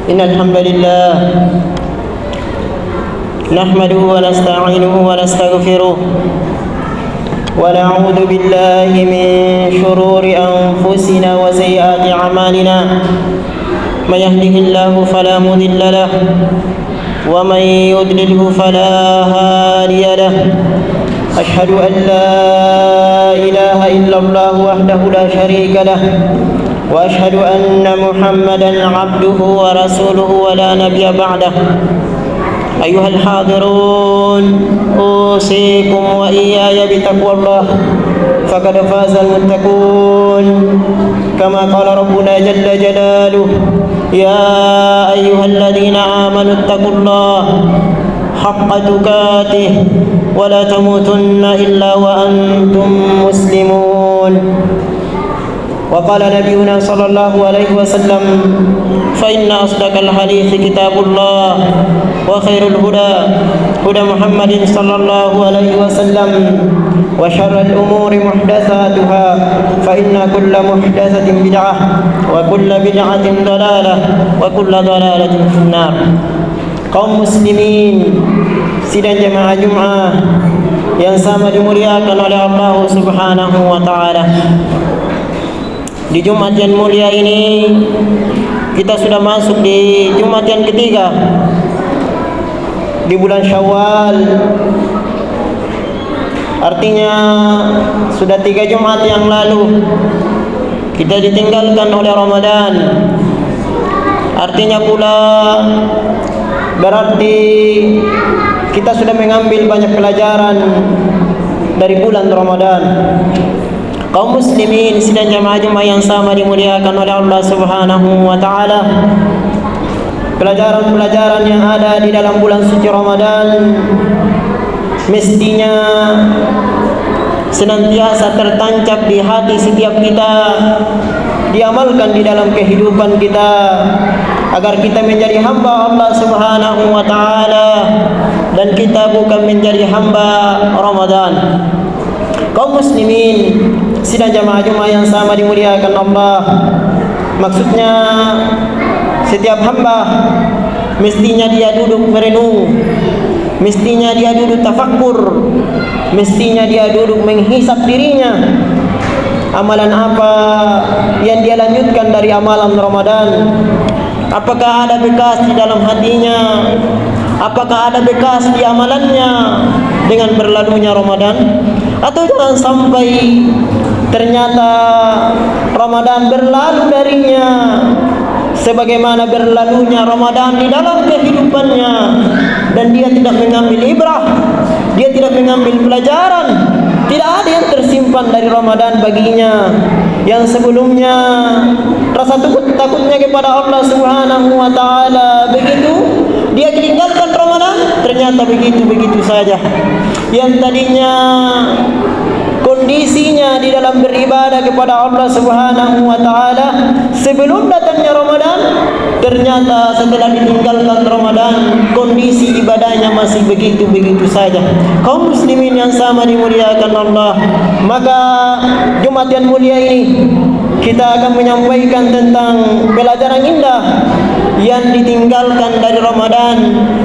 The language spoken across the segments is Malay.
إن الحمد لله نحمده ونستعينه ونستغفره ونعوذ بالله من شرور أنفسنا وسيئات أعمالنا من يهده الله فلا مضل له ومن يضلله فلا هادي له أشهد أن لا إله إلا الله وحده لا شريك له وأشهد أن محمدا عبده ورسوله ولا نبي بعده أيها الحاضرون أوصيكم وإياي بتقوى الله فقد فاز المتقون كما قال ربنا جل جلاله يا أيها الذين آمنوا اتقوا الله حق تقاته ولا تموتن إلا وأنتم مسلمون وقال نبينا صلى الله عليه وسلم فإن أصدق الحديث كتاب الله وخير الهدى هدى محمد صلى الله عليه وسلم وشر الأمور محدثاتها فإن كل محدثة بدعة وكل بدعة ضلالة وكل ضلالة في النار. Kaum muslimin sidang jemaah Jumat yang sama dimuliakan oleh Allah Subhanahu wa taala. Di Jumat yang mulia ini kita sudah masuk di Jumat yang ketiga di bulan Syawal. Artinya sudah 3 Jumat yang lalu kita ditinggalkan oleh Ramadan. Artinya pula berarti kita sudah mengambil banyak pelajaran dari bulan Ramadan. Kaum muslimin sidang jamaah Jumat yang sama dimuliakan oleh Allah Subhanahu wa taala. Pelajaran-pelajaran yang ada di dalam bulan suci Ramadan mestinya senantiasa tertancap di hati setiap kita, diamalkan di dalam kehidupan kita agar kita menjadi hamba Allah Subhanahu wa taala dan kita bukan menjadi hamba Ramadan. Kaum muslimin sidang jamaah Jumat yang sama dimuliakan Allah, maksudnya setiap hamba mestinya dia duduk merenung, mestinya dia duduk tafakkur, mestinya dia duduk menghisap dirinya. Amalan apa yang dia lanjutkan dari amalan Ramadan? Apakah ada bekas di dalam hatinya? Apakah ada bekas di amalannya dengan berlalunya Ramadan? Atau jangan sampai ternyata Ramadan berlalu darinya sebagaimana berlalunya Ramadan di dalam kehidupannya dan dia tidak mengambil ibrah, dia tidak mengambil pelajaran. Tidak ada yang tersimpan dari Ramadan baginya. Yang sebelumnya rasa takutnya kepada Allah Subhanahu wa taala, begitu dia tinggalkan Ramadan ternyata begitu saja. Yang tadinya kondisinya di dalam beribadah kepada Allah Subhanahu wa taala sebelum datangnya Ramadan, ternyata setelah ditinggalkan Ramadan kondisi ibadahnya masih begitu saja. Kaum muslimin yang sama dimuliakan Allah, maka Jumat yang mulia ini kita akan menyampaikan tentang pelajaran indah yang ditinggalkan dari Ramadan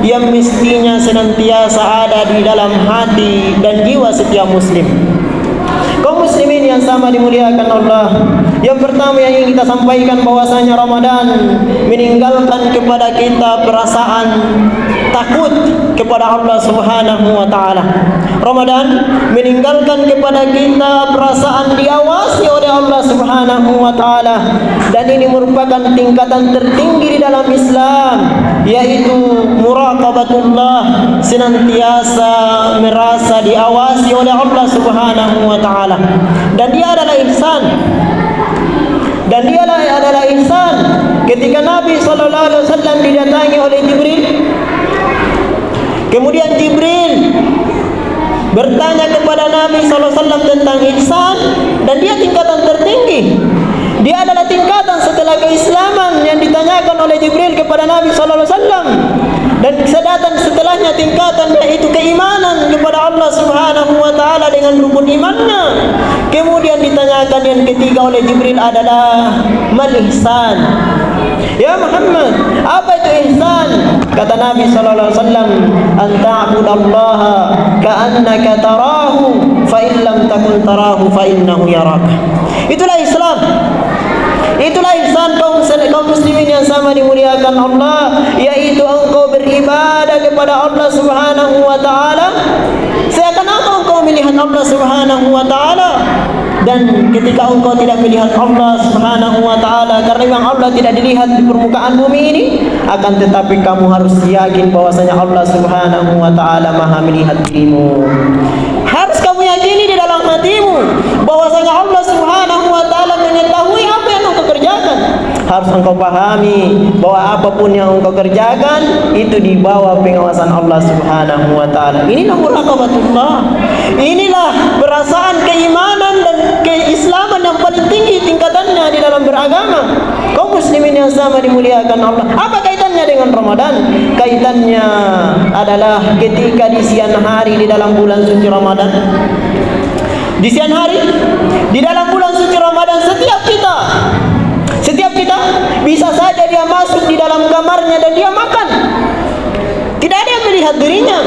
yang mestinya senantiasa ada di dalam hati dan jiwa setiap muslim. Kaum muslimin yang sama dimuliakan Allah, yang pertama yang ingin kita sampaikan bahwasanya Ramadan meninggalkan kepada kita perasaan takut kepada Allah Subhanahu wa taala. Ramadan meninggalkan kepada kita perasaan diawasi oleh Allah Subhanahu wa taala, dan ini merupakan tingkatan tertinggi di dalam Islam, yaitu muraqabatullah, senantiasa merasa diawasi oleh Allah Subhanahu wa taala. Dan dia adalah ihsan. Dan dia adalah ihsan ketika Nabi sallallahu alaihi wasallam didatangi oleh Jibril. Kemudian Jibril bertanya kepada Nabi sallallahu alaihi wasallam tentang ihsan, dan dia tingkatan tertinggi. Dia adalah tingkatan setelah keislaman yang ditanyakan oleh Jibril kepada Nabi sallallahu alaihi wasallam. Dan sedatan setelahnya tingkatan yaitu keimanan kepada Allah Subhanahu wa taala dengan rukun imannya. Kemudian ditanyakan yang ketiga oleh Jibril adalah mal ihsan. Ya Muhammad, apa Nabi sallallahu alaihi wasallam, "An ta'budallaha ka'annaka tarahu, fa in lam takun tarahu fa innahu yaraka." Itulah Islam. Itulah ihsan kaum muslimin yang sama dimuliakan Allah, yaitu engkau beribadah kepada Allah Subhanahu wa taala seakan-akan engkau melihat Allah Subhanahu wa taala. Dan ketika engkau tidak melihat Allah Subhanahu wa taala, karena memang Allah tidak dilihat di permukaan bumi ini, akan tetapi kamu harus yakin bahwasanya Allah Subhanahu wa taala Maha melihat dirimu. Harus kamu yakini di dalam hatimu bahwasanya Allah Subhanahu wa taala mengetahui apa yang engkau kerjakan. Harus engkau pahami bahwa apapun yang engkau kerjakan itu di bawah pengawasan Allah Subhanahu wa taala. Inilah muraqabatullah. Inilah perasaan keimanan dan keislaman yang paling tinggi tingkatannya di dalam beragama. Kaum muslimin yang sama dimuliakan Allah. Apa kaitannya dengan Ramadan? Kaitannya adalah ketika di siang hari di dalam bulan suci Ramadan. Di siang hari di dalam bulan suci Ramadan, setiap kita bisa saja dia masuk di dalam kamarnya dan dia makan. Tidak ada yang melihat dirinya.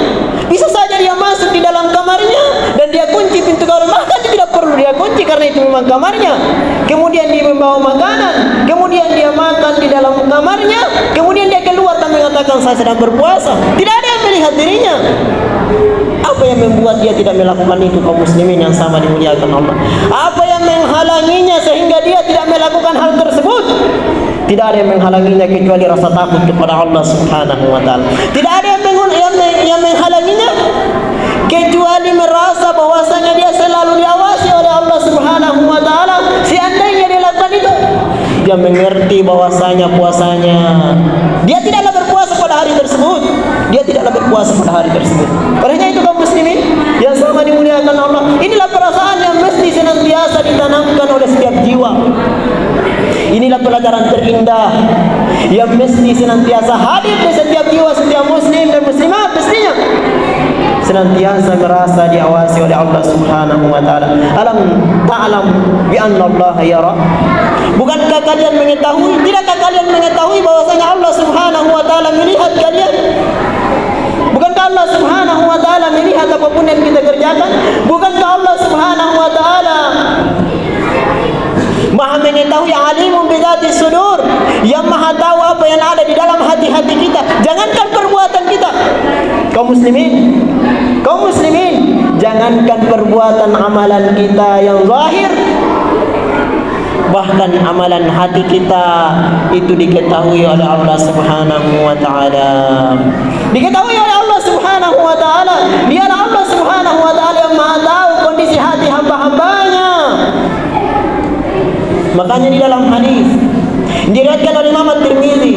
Bisa saja dia masuk di dalam kamarnya dan dia kunci pintu kamar, bahkan tidak perlu dia kunci karena itu memang kamarnya. Kemudian dia membawa makanan, kemudian dia makan di dalam kamarnya, kemudian dia keluar dan mengatakan saya sedang berpuasa. Tidak ada yang melihat dirinya. Apa yang membuat dia tidak melakukan itu, kaum muslimin yang sama dimuliakan Allah? Apa yang menghalanginya sehingga dia tidak melakukan hal tersebut? Tidak ada yang menghalanginya kecuali rasa takut kepada Allah Subhanahu wa taala. Tidak ada yang menghalanginya kecuali merasa bahwasanya dia selalu diawasi oleh Allah Subhanahu wa taala. Seandainya dia lakukan itu, dia mengerti bahwasanya puasanya dia tidaklah berpuasa pada hari tersebut. Dia tidaklah berpuasa pada hari tersebut. Karena itu kaum muslimin yang sama dimuliakan Allah, inilah perasaan yang mesti senantiasa ditanamkan oleh setiap jiwa. Inilah pelajaran terindah yang mesti senantiasa hadir di setiap jiwa setiap muslim dan muslimat, mestinya senantiasa merasa diawasi oleh Allah Subhanahu wa taala. Alam ta'lam bi anna Allah yara? Bukankah kalian mengetahui, tidakkah kalian mengetahui bahwasanya Allah Subhanahu wa taala melihat kalian? Bukankah Allah Subhanahu wa taala melihat apapun yang kita kerjakan? Bukankah Allah Subhanahu wa taala Maha mengetahui, alimun bidzati sudur, yang maha tahu apa yang ada di dalam hati-hati kita. Jangankan perbuatan kita, kaum muslimin, jangankan perbuatan amalan kita yang zahir, bahkan amalan hati kita itu diketahui oleh Allah Subhanahu wa taala. Diketahui oleh Allah Subhanahu wa taala. Dialah Allah Subhanahu wa taala yang maha tahu kondisi hati hamba-hambanya. Makanya di dalam hadis diriwayatkan oleh Imam At-Tirmidzi,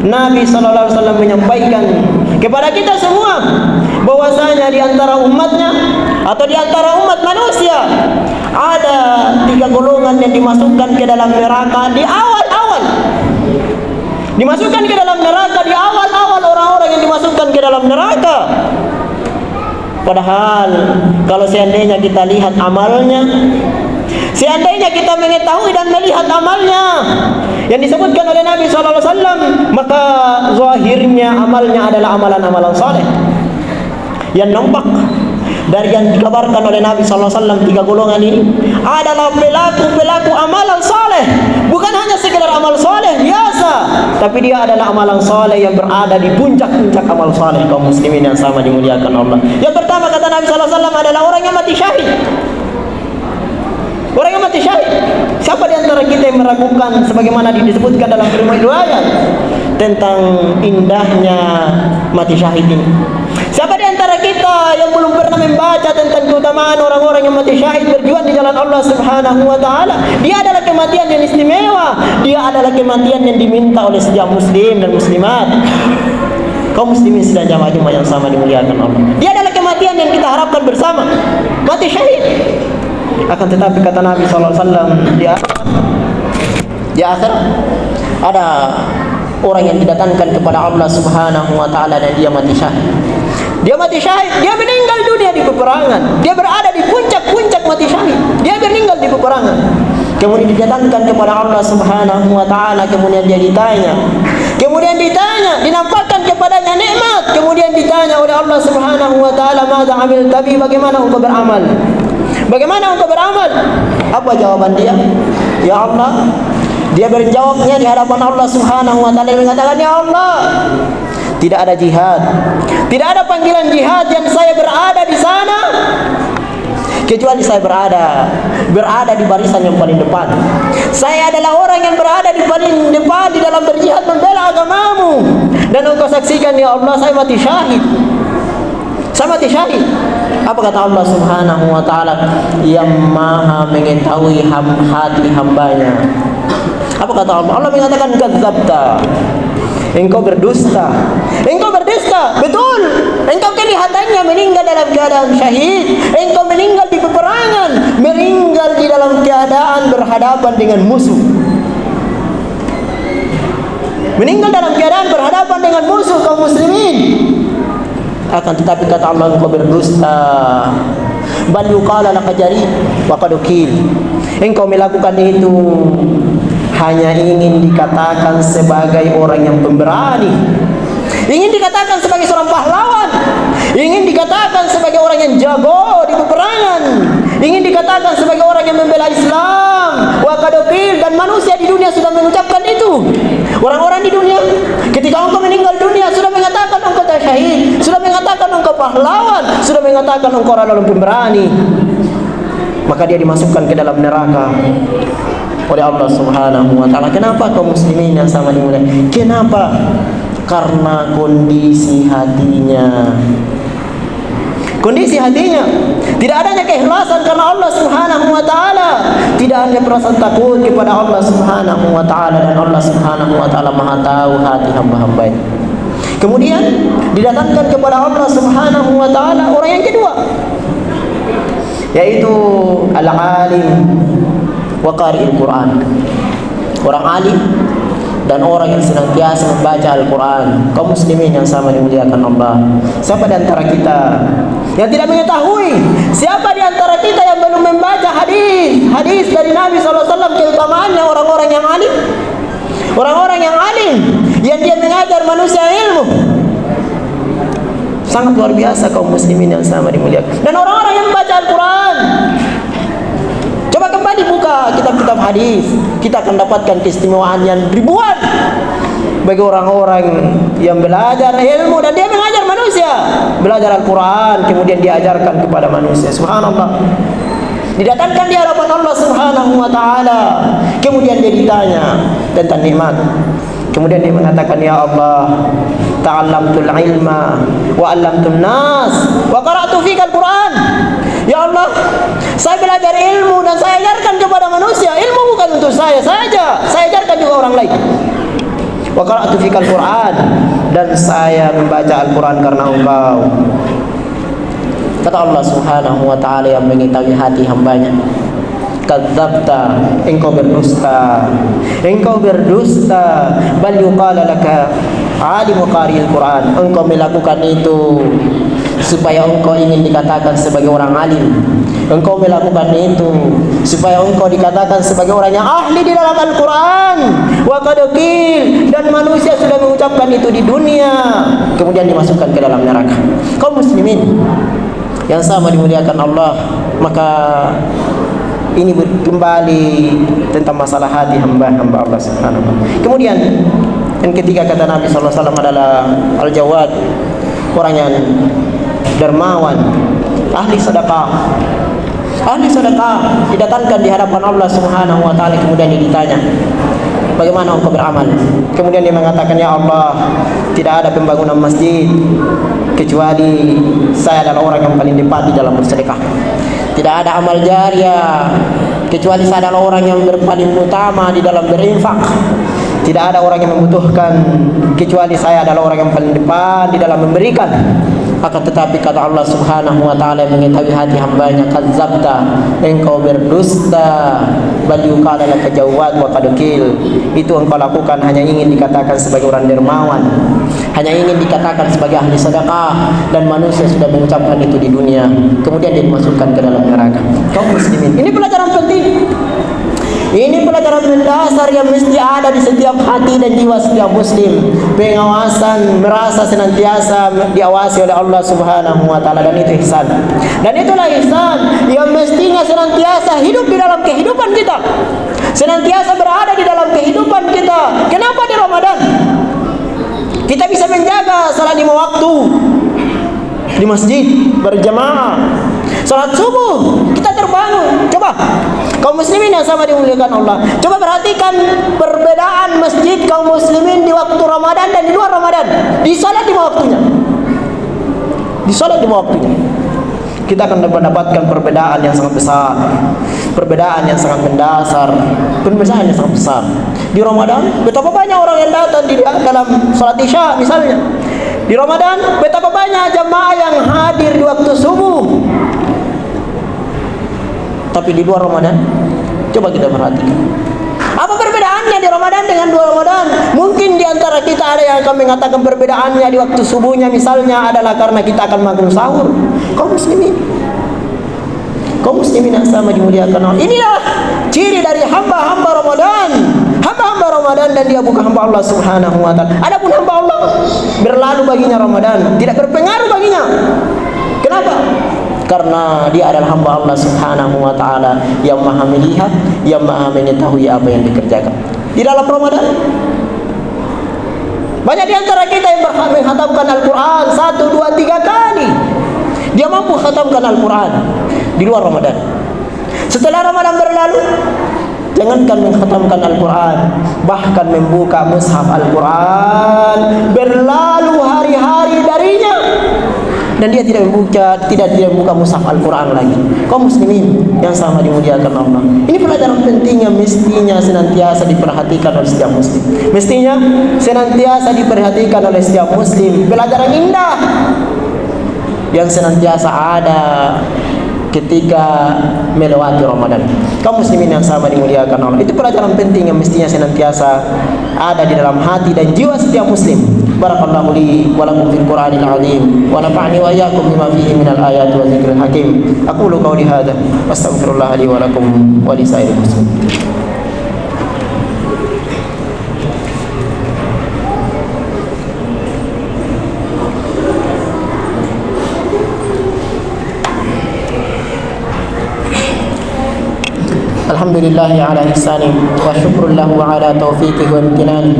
Nabi sallallahu alaihi wasallam menyampaikan kepada kita semua bahwasanya di antara umatnya atau di antara umat manusia ada 3 golongan yang dimasukkan ke dalam neraka di awal-awal. Dimasukkan ke dalam neraka di awal-awal, orang-orang yang dimasukkan ke dalam neraka. Padahal kalau seandainya kita lihat amalnya, seandainya kita mengetahui dan melihat amalnya yang disebutkan oleh Nabi sallallahu alaihi wasallam, maka zahirnya amalnya adalah amalan-amalan saleh. Yang nampak dari yang dikabarkan oleh Nabi sallallahu alaihi wasallam 3 golongan ini adalah pelaku-pelaku amalan saleh, bukan hanya sekedar amal saleh biasa, tapi dia adalah amalan saleh yang berada di puncak-puncak amal saleh, kaum muslimin yang sama dimuliakan Allah. Yang pertama kata Nabi sallallahu alaihi wasallam adalah orang yang mati syahid. Orang yang mati syahid. Siapa di antara kita yang meragukan sebagaimana disebutkan dalam riwayat tentang indahnya mati syahid ini? Siapa di antara kita yang belum pernah membaca tentang keutamaan orang-orang yang mati syahid berjuang di jalan Allah Subhanahu wa taala? Dia adalah kematian yang istimewa. Dia adalah kematian yang diminta oleh setiap muslim dan muslimat. Kaum muslimin sedang jamaah yang sama dimuliakan Allah. Dia adalah kematian yang kita harapkan bersama, mati syahid. Akan tetapi kata Nabi sallallahu alaihi wasallam, di akhir ada orang yang didatangkan kepada Allah Subhanahu wa taala dan dia mati syahid. Dia mati syahid, dia meninggal dunia di peperangan. Dia berada di puncak-puncak mati syahid. Dia meninggal di peperangan. Kemudian didatangkan kepada Allah Subhanahu wa taala, kemudian dia ditanya. Kemudian ditanya, dinampakkan kepadanya nikmat, kemudian ditanya oleh Allah Subhanahu wa taala, "Madza amilta bi?" Bagaimana engkau beramal? Bagaimana engkau beramal? Apa jawaban dia? Ya Allah, dia berjawabnya di hadapan Allah Subhanahu wa taala, mengatakan, "Ya Allah, tidak ada jihad, tidak ada panggilan jihad yang saya berada di sana kecuali saya berada di barisan yang paling depan. Saya adalah orang yang berada di paling depan di dalam berjihad membela agamamu. Dan engkau saksikan ya Allah, saya mati syahid. Saya mati syahid." Apa kata Allah Subhanahu wa taala? Yang Maha mengetahui hati hambanya. Apa kata Allah? Allah mengatakan, "Kadzabta." Engkau berdusta. Engkau berdusta. Betul. Engkau kelihatannya meninggal dalam keadaan syahid. Engkau meninggal di peperangan, meninggal di dalam keadaan berhadapan dengan musuh. Meninggal dalam keadaan berhadapan dengan musuh kaum muslimin. Akan tetapi kata Allah, engkau berdusta. Bal yuqala laka jari wa qad ukil. Engkau melakukan itu hanya ingin dikatakan sebagai orang yang pemberani, ingin dikatakan sebagai seorang pahlawan, ingin dikatakan sebagai orang yang jago di peperangan, ingin dikatakan sebagai orang yang membela Islam. Wa qad ukil, dan manusia di dunia sudah mengucapkan itu. Orang-orang di dunia ketika engkau meninggal dunia sudah mengatakan engkau syahid, sudah mengatakan engkau pahlawan, sudah mengatakan engkau orang pemberani. Maka dia dimasukkan ke dalam neraka oleh Allah Subhanahu wa taala. Kenapa kaum muslimin yang sama dimuliakan? Kenapa? Karena kondisi hatinya. Kondisi hatinya tidak adanya keikhlasan karena Allah Subhanahu wa taala, tidak ada perasaan takut kepada Allah Subhanahu wa taala, dan Allah Subhanahu wa taala Maha tahu hati hamba-hambanya. Kemudian didatangkan kepada Allah Subhanahu wa taala orang yang kedua, yaitu al-alim wa qari'il Quran. Orang alim dan orang yang senantiasa membaca Al-Quran. Kaum muslimin yang sama dimuliakan Allah, siapa di antara kita yang tidak mengetahui, siapa di antara kita yang belum membaca hadis dari Nabi SAW, keutamaannya orang-orang yang alim, orang-orang yang alim yang dia mengajar manusia ilmu? Sangat luar biasa kaum muslimin yang sama dimuliakan. Dan orang-orang yang membaca Al-Quran, coba kembali buka kitab-kitab hadis, kita akan dapatkan keistimewaan yang ribuan bagi orang-orang yang belajar ilmu dan dia mengajar manusia, belajar Al-Quran, kemudian diajarkan kepada manusia. Subhanallah. Didatangkan di hadapan Allah Subhanahu wa taala, kemudian dia ditanya tentang nikmat. Kemudian dia mengatakan, "Ya Allah, ta'allamtul ilma wa 'allamtun nas wa qara'tu fika al-Quran." Ya Allah, saya belajar ilmu dan saya ajarkan kepada manusia. Ilmu bukan untuk saya saja, saya ajarkan juga orang lain. Wa qara'tu fika al-Quran, dan saya membaca Al-Quran karena engkau. Kata Allah Subhanahu wa taala yang mengetahui hati hambanya, "Kadzabta," engkau berdusta. Engkau berdusta. Bal yuqala laka alim qari'il Quran. Engkau melakukan itu supaya engkau ingin dikatakan sebagai orang alim. Engkau melakukan itu supaya engkau dikatakan sebagai orang yang ahli di dalam Al-Quran. Wa qad qil, dan manusia sudah mengucapkan itu di dunia, kemudian dimasukkan ke dalam neraka. Kaum muslimin yang sama dimuliakan Allah, maka ini kembali tentang masalah hati hamba-hamba Allah Subhanahu wa taala. Kemudian yang ketiga kata Nabi sallallahu alaihi wasallam adalah al-jawad, orang yang dermawan, ahli sedekah. Ahli sedekah didatangkan di hadapan Allah Subhanahu wa taala, kemudian ditanya, "Bagaimana engkau beramal?" Kemudian dia mengatakan, "Ya Allah, tidak ada pembangunan masjid kecuali saya adalah orang yang paling depan di dalam bersedekah. Tidak ada amal jariah kecuali saya adalah orang yang paling utama di dalam berinfak. Tidak ada orang yang membutuhkan kecuali saya adalah orang yang paling depan di dalam memberikan." Akan tetapi kata Allah Subhanahu wa taala yang mengetahui hati hambanya, "Kadzabta," engkau berdusta. Bal yuqala laka jawad wa qad qil, itu engkau lakukan hanya ingin dikatakan sebagai orang dermawan, hanya ingin dikatakan sebagai ahli sedekah, dan manusia sudah mengucapkan itu di dunia, kemudian dia dimasukkan ke dalam neraka. Kaum muslimin, ini pelajaran penting. Ini pelajaran mendasar yang mesti ada di setiap hati dan jiwa setiap muslim. Pengawasan, merasa senantiasa diawasi oleh Allah Subhanahu wa taala, dan itu ihsan. Dan itulah ihsan yang mestinya senantiasa hidup di dalam kehidupan kita. Senantiasa berada di dalam kehidupan kita. Kenapa di Ramadan kita bisa menjaga salat 5 waktu di masjid berjamaah? Salat subuh kita terbangun. Coba kaum muslimin yang sama dimuliakan Allah, coba perhatikan perbedaan masjid kaum muslimin di waktu Ramadan dan di luar Ramadan. Di salat 5 waktunya, di salat 5 waktunya, kita akan mendapatkan perbedaan yang sangat besar, perbedaan yang sangat mendasar, perbedaan yang sangat besar. Di Ramadan betapa banyak orang yang datang di dalam salat Isya misalnya. Di Ramadan betapa banyak jamaah yang hadir di waktu subuh. Tapi di luar Ramadan, coba kita perhatikan. Apa perbedaannya di Ramadan dengan luar Ramadan? Mungkin di antara kita ada yang akan mengatakan perbedaannya di waktu subuhnya misalnya adalah karena kita akan makan sahur. Kaum muslimin yang sama dimuliakan Allah, inilah ciri dari hamba-hamba Ramadan. Hamba-hamba Ramadan dan dia bukan hamba Allah Subhanahu wa taala. Adapun hamba Allah, berlalu baginya Ramadan, tidak berpengaruh baginya. Kenapa? Karena dia adalah hamba Allah Subhanahu wa taala yang Maha melihat, yang Maha mengetahui apa yang dikerjakan di dalam Ramadan. Banyak di antara kita yang menghatamkan Al-Quran 1, 2, 3 kali. Dia mampu khatamkan Al-Quran di luar Ramadan. Setelah Ramadan berlalu, jangankan mengkhatamkan Al-Quran, bahkan membuka mushaf Al-Quran, berlalu hari-hari darinya dan dia tidak membuka mushaf Al-Quran lagi. Kaum muslimin yang sama dimuliakan Allah, ini pelajaran penting yang mestinya senantiasa diperhatikan oleh setiap muslim. Mestinya senantiasa diperhatikan oleh setiap muslim. Pelajaran indah yang senantiasa ada ketika melewati Ramadan. Kaum muslimin yang sama dimuliakan Allah, itu pelajaran penting yang mestinya senantiasa ada di dalam hati dan jiwa setiap muslim. Barakallahu li wa lakum fil Qur'anil azim wa nafa'ni wa iyyakum bima fihi minal ayati wa dzikril hakim. Aqulu qawli hadza wastaghfirullah li wa lakum wa li sa'iril muslimin. Alhamdulillahi ala ihsani wa syukrullahu ala taufiqih wa imtinani.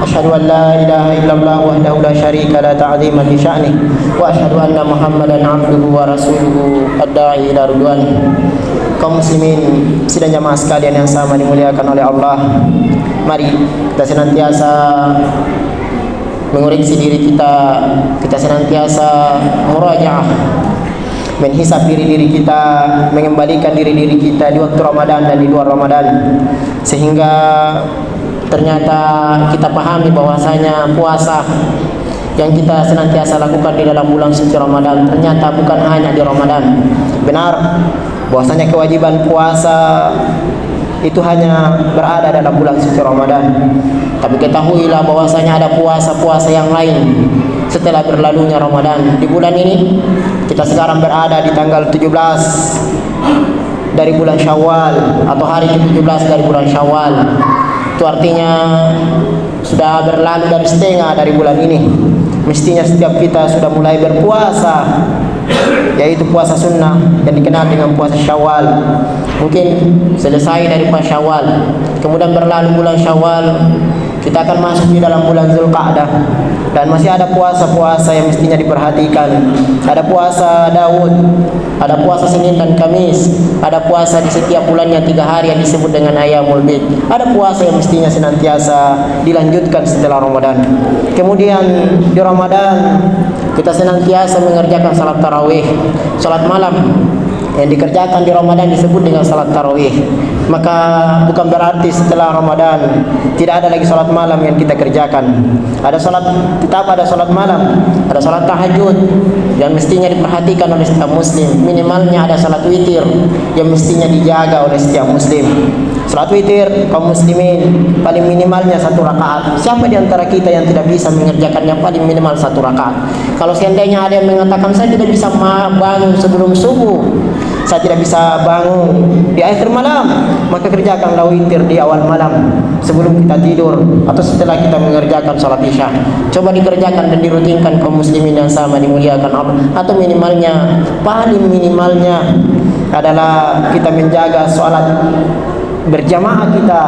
Asyhadu an la ilaha illallah wahdahu la syarika la ta'ziman li sya'ni wa asyhadu anna Muhammadan 'abduhu wa rasuluhu ad-da'i ila ridwani. Kaum muslimin sidang jamaah sekalian yang sama dimuliakan oleh Allah, mari kita senantiasa mengoreksi diri kita, kita senantiasa murajaah, menghisap diri-diri kita, mengembalikan diri-diri kita di waktu Ramadan dan di luar Ramadan, sehingga ternyata kita pahami bahwasanya puasa yang kita senantiasa lakukan di dalam bulan suci Ramadan ternyata bukan hanya di Ramadan. Benar bahwasanya kewajiban puasa itu hanya berada dalam bulan suci Ramadan, tapi ketahuilah bahwasanya ada puasa-puasa yang lain setelah berlalunya Ramadan. Di bulan ini kita sekarang berada di tanggal 17 dari bulan Syawal atau hari ke-17 dari bulan Syawal. Itu artinya sudah berlalu dari setengah dari bulan ini. Mestinya setiap kita sudah mulai berpuasa, yaitu puasa sunnah yang dikenal dengan puasa Syawal. Mungkin selesai dari puasa Syawal, kemudian berlalu bulan Syawal, kita akan masuk di dalam bulan Zulqa'dah, dan masih ada puasa-puasa yang mestinya diperhatikan. Ada puasa Daud, ada puasa Senin dan Kamis, ada puasa di setiap bulannya 3 hari yang disebut dengan Ayyamul Bid. Ada puasa yang mestinya senantiasa dilanjutkan setelah Ramadan. Kemudian di Ramadan kita senantiasa mengerjakan salat tarawih, salat malam yang dikerjakan di Ramadan disebut dengan salat tarawih. Maka bukan berarti setelah Ramadan tidak ada lagi salat malam yang kita kerjakan. Ada salat, tetap ada salat malam, ada salat tahajud yang mestinya diperhatikan oleh setiap muslim. Minimalnya ada salat witir yang mestinya dijaga oleh setiap muslim. Salat witir kaum muslimin paling minimalnya 1 rakaat. Siapa di antara kita yang tidak bisa mengerjakannya paling minimal 1 rakaat? Kalau seandainya ada yang mengatakan saya tidak bisa bangun sebelum subuh, saya tidak bisa bangun di akhir malam, maka kerjakanlah witir di awal malam sebelum kita tidur atau setelah kita mengerjakan salat isya. Coba dikerjakan dan dirutinkan kaum muslimin yang sama dimuliakan Allah. Atau minimalnya, paling minimalnya adalah kita menjaga salat berjamaah kita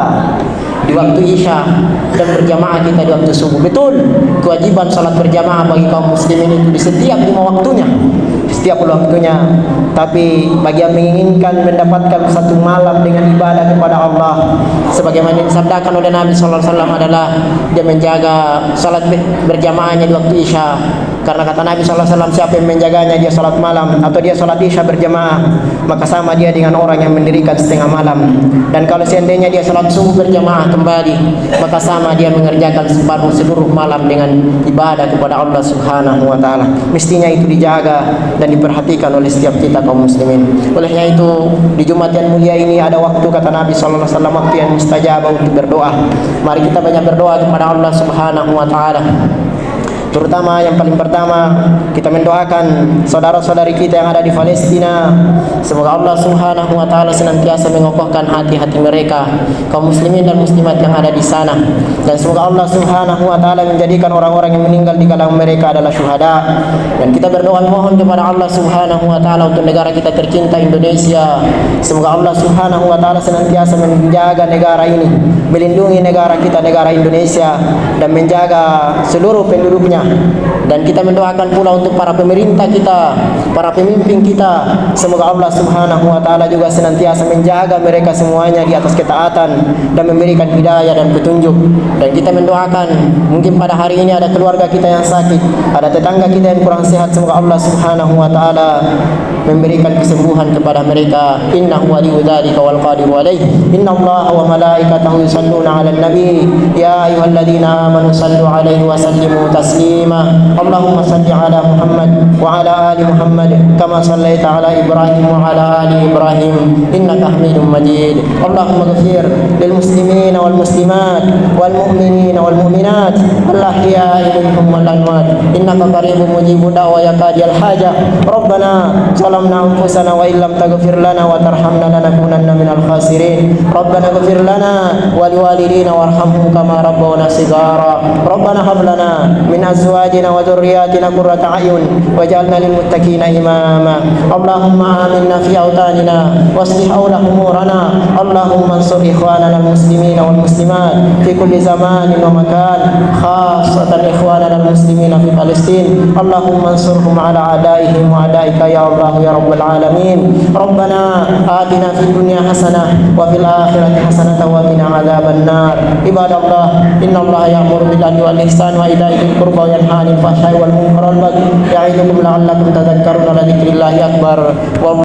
di waktu isya dan berjamaah kita di waktu subuh. Betul, kewajiban salat berjamaah bagi kaum muslimin itu di setiap 5 waktunya, setiap waktunya. Tapi bagi yang menginginkan mendapatkan 1 malam dengan ibadah kepada Allah, sebagaimana disabdakan oleh Nabi sallallahu alaihi wasallam, adalah dia menjaga salat berjamaahnya di waktu isya. Karena kata Nabi sallallahu alaihi wasallam, siapa yang menjaganya dia salat malam atau dia salat isya berjamaah, maka sama dia dengan orang yang mendirikan setengah malam. Dan kalau seandainya dia salat subuh berjamaah kembali, maka sama dia mengerjakan seluruh malam dengan ibadah kepada Allah Subhanahu wa taala. Mestinya itu dijaga dan diperhatikan oleh setiap kita kaum muslimin. Olehnya itu di Jumat yang mulia ini ada waktu, kata Nabi sallallahu alaihi wasallam, waktu yang mustajab untuk berdoa. Mari kita banyak berdoa kepada Allah Subhanahu wa taala. Terutama yang paling pertama, kita mendoakan saudara-saudari kita yang ada di Palestina. Semoga Allah Subhanahu wa taala senantiasa mengokohkan hati-hati mereka, kaum muslimin dan muslimat yang ada di sana. Dan semoga Allah Subhanahu wa taala menjadikan orang-orang yang meninggal di kalangan mereka adalah syuhada. Dan kita berdoa mohon kepada Allah Subhanahu wa taala untuk negara kita tercinta Indonesia. Semoga Allah Subhanahu wa taala senantiasa menjaga negara ini, melindungi negara kita, negara Indonesia, dan menjaga seluruh penduduknya. Dan kita mendoakan pula untuk para pemerintah kita, para pemimpin kita. Semoga Allah Subhanahu wa taala juga senantiasa menjaga mereka semuanya di atas ketaatan dan memberikan hidayah dan petunjuk. Dan kita mendoakan, mungkin pada hari ini ada keluarga kita yang sakit, ada tetangga kita yang kurang sehat. Semoga Allah Subhanahu wa taala memberikan kesembuhan kepada mereka. Innahu waliyyu dzalika wal qadiru alaih. Innallaha wa malaikatahu yusalluna 'alan nabi ya ayyuhalladzina amanu sallu 'alaihi wa sallimu taslima. Allahumma salli 'ala Muhammad wa 'ala ali Muhammad kama sallaita 'ala Ibrahim wa 'ala ali Ibrahim innaka Hamidum Majid. Allahumma ighfir lil muslimina wal muslimat wal mu'minina wal mu'minat al ahya'i minhum wal amwat innaka qaribun mujibud da'wa ya qadiyal hajah. Rabbana zalamna anfusana wa illam taghfir lana wa tarhamna lanakunanna minal khasirin. Rabbana ighfir lana wa liwalidina warhamhum kama rabbawna shighara. Rabbana hab lana min azwajina wa dhurriyyatina qurrata a'yun waj'alna lil muttaqina imama. Allahumma aminna fi awtanina waslih awla umurana. Allahumma ansur ikhwanana al muslimina wal muslimat fi kulli zamanin wa makan, khassatan ikhwanana al muslimina fi Palestin. Allahumma ansurhum ala a'daihim wa a'daika ya Allah ya rabbal alamin. Rabbana atina fid dunya hasanah wa fil akhirati hasanah wa qina adzaban nar. Ibadallah, innallaha ya'muru bil adli wal ihsan wa ita'i dzil qurba wa yanha 'anil fahsya'i wal munkari wal baghi ya'idukum la'allakum tadhakkarun. La dzikrillahi akbar.